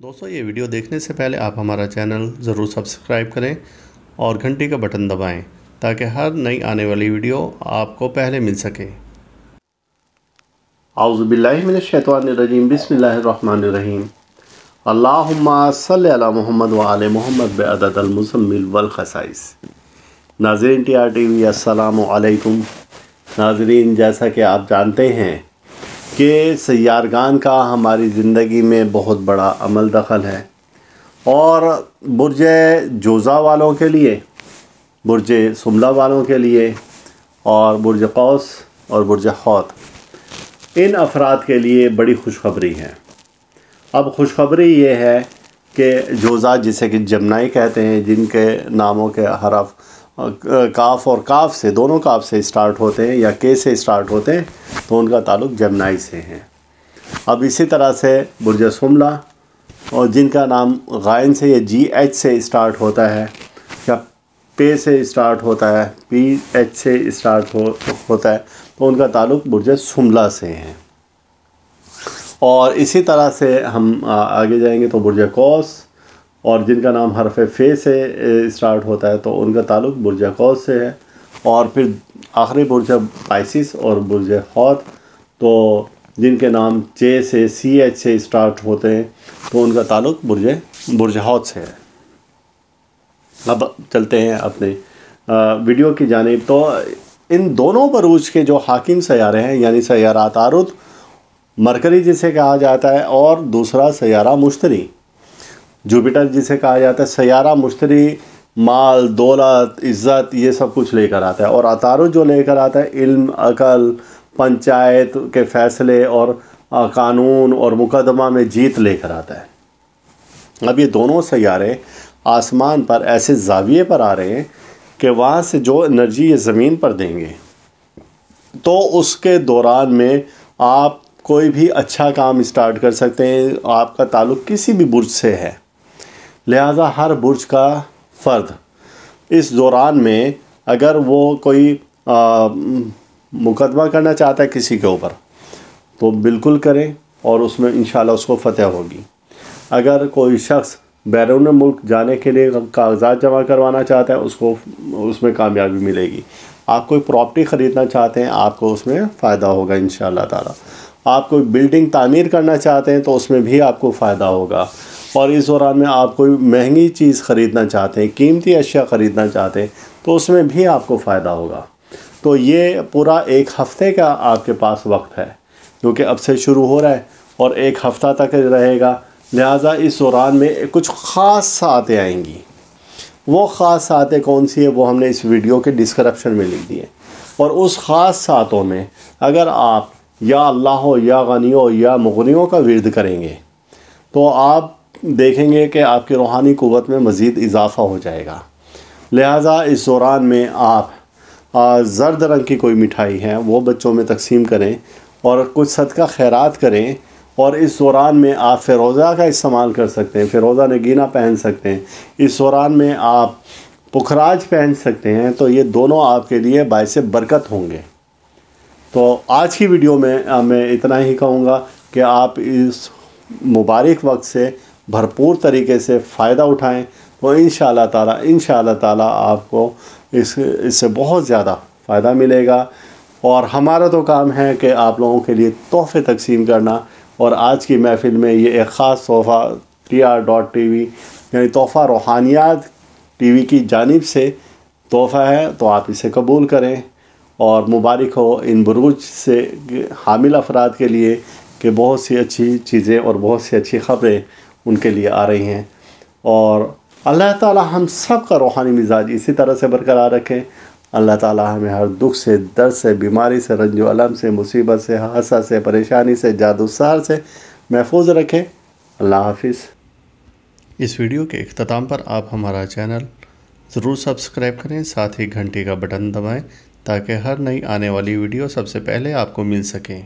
دوستو یہ ویڈیو دیکھنے سے پہلے آپ ہمارا چینل ضرور سبسکرائب کریں اور گھنٹی کا بٹن دبائیں تاکہ ہر نئی آنے والی ویڈیو آپ کو پہلے مل سکے۔ اعوذ باللہ من الشیطان الرجیم، بسم اللہ الرحمن الرحیم۔ اللہم صلی علی محمد وعلی محمد بعدد المزمل والخصائص۔ ناظرین ٹی آر ٹی وی، السلام علیکم۔ ناظرین، جیسا کہ آپ جانتے ہیں کہ سیارگان کا ہماری زندگی میں بہت بڑا عمل دخل ہے، اور برج جوزا والوں کے لیے، برج سملہ والوں کے لیے، اور برج قوس اور برج حوت، ان افراد کے لیے بڑی خوشخبری ہے۔ اب خوشخبری یہ ہے کہ جوزا، جسے کہ جمنائی کہتے ہیں، جن کے ناموں کے حرف کاف اور کاف سے، دونوں کاف سے اسٹارٹ ہوتے ہیں یا کے سے اسٹارٹ ہوتے ہیں، تو ان کا تعلق جمنائی سے ہے۔ اب اسی طرح سے برج سملہ، اور جن کا نام غائن سے یا جی ایچ سے اسٹارٹ ہوتا ہے یا پے سے اسٹارٹ ہوتا ہے، پی ایچ سے اسٹارٹ ہوتا ہے، تو ان کا تعلق برج سملہ سے ہے۔ اور اسی طرح سے ہم آگے جائیں گے تو برج قوس، اور جن کا نام حرف فے سے اسٹارٹ ہوتا ہے، تو ان کا تعلق برج قوس سے ہے۔ اور پھر آخری برج پائسس اور برج حوت، تو جن کے نام چے سے سی ایچ سے اسٹارٹ ہوتے ہیں، تو ان کا تعلق برج حوت سے ہے۔ اب چلتے ہیں اپنے ویڈیو کی جانب۔ تو ان دونوں بروج کے جو حاکم سیارے ہیں، یعنی سیارہ عطارد، مرکری جسے کہا جاتا ہے، اور دوسرا سیارہ مشتری، جوپیٹر جسے کہا جاتا ہے۔ سیارہ مشتری مال، دولت، عزت، یہ سب کچھ لے کر آتا ہے، اور عطارد جو لے کر آتا ہے علم، عقل، پنچایت کے فیصلے اور قانون اور مقدمہ میں جیت لے کر آتا ہے۔ اب یہ دونوں سیارے آسمان پر ایسے زاویے پر آ رہے ہیں کہ وہاں سے جو انرجی یہ زمین پر دیں گے، تو اس کے دوران میں آپ کوئی بھی اچھا کام اسٹارٹ کر سکتے ہیں۔ آپ کا تعلق کسی بھی برج سے ہے، لہٰذا ہر برج کا فرد اس دوران میں اگر وہ کوئی مقدمہ کرنا چاہتا ہے کسی کے اوپر، تو بالکل کریں، اور اس میں انشاءاللہ اس کو فتح ہوگی۔ اگر کوئی شخص بیرون ملک جانے کے لیے کاغذات جمع کروانا چاہتا ہے، اس کو اس میں کامیابی ملے گی۔ آپ کوئی پراپرٹی خریدنا چاہتے ہیں، آپ کو اس میں فائدہ ہوگا انشاءاللہ تعالی۔ آپ کوئی بلڈنگ تعمیر کرنا چاہتے ہیں، تو اس میں بھی آپ کو فائدہ ہوگا۔ اور اس دوران میں آپ کوئی مہنگی چیز خریدنا چاہتے ہیں، قیمتی اشیاء خریدنا چاہتے ہیں، تو اس میں بھی آپ کو فائدہ ہوگا۔ تو یہ پورا ایک ہفتے کا آپ کے پاس وقت ہے، کیونکہ اب سے شروع ہو رہا ہے اور ایک ہفتہ تک رہے گا۔ لہٰذا اس دوران میں کچھ خاص ساعتیں آئیں گی۔ وہ خاص ساعتیں کون سی ہیں، وہ ہم نے اس ویڈیو کے ڈسکرپشن میں لکھ دی ہیں۔ اور اس خاص ساعتوں میں اگر آپ یا اللہ ہو، یا غنی ہو، یا مغنیوں کا ورد کریں گے، تو آپ دیکھیں گے کہ آپ کی روحانی قوت میں مزید اضافہ ہو جائے گا۔ لہٰذا اس دوران میں آپ زرد رنگ کی کوئی مٹھائی ہے وہ بچوں میں تقسیم کریں، اور کچھ صدقہ خیرات کریں۔ اور اس دوران میں آپ فیروزہ کا استعمال کر سکتے ہیں، فیروزہ نگینہ پہن سکتے ہیں۔ اس دوران میں آپ پکھراج پہن سکتے ہیں، تو یہ دونوں آپ کے لیے باعث برکت ہوں گے۔ تو آج کی ویڈیو میں میں اتنا ہی کہوں گا کہ آپ اس مبارک وقت سے بھرپور طریقے سے فائدہ اٹھائیں، تو انشاءاللہ تعالی آپ کو اس سے بہت زیادہ فائدہ ملے گا۔ اور ہمارا تو کام ہے کہ آپ لوگوں کے لیے تحفے تقسیم کرنا، اور آج کی محفل میں یہ ایک خاص تحفہ TR.TV یعنی تحفہ روحانیات ٹی وی کی جانب سے تحفہ ہے، تو آپ اسے قبول کریں، اور مبارک ہو ان بروج سے حامل افراد کے لیے کہ بہت سی اچھی چیزیں اور بہت سی اچھی خبریں ان کے لیے آ رہی ہیں۔ اور اللہ تعالی ہم سب کا روحانی مزاج اسی طرح سے برقرار رکھیں۔ اللہ تعالی ہمیں ہر دکھ سے، درد سے، بیماری سے، رنج و الم سے، مصیبت سے، حسد سے، پریشانی سے، جادو سحر سے محفوظ رکھیں۔ اللہ حافظ۔ اس ویڈیو کے اختتام پر آپ ہمارا چینل ضرور سبسکرائب کریں، ساتھ ہی گھنٹی کا بٹن دبائیں تاکہ ہر نئی آنے والی ویڈیو سب سے پہلے آپ کو مل سکیں۔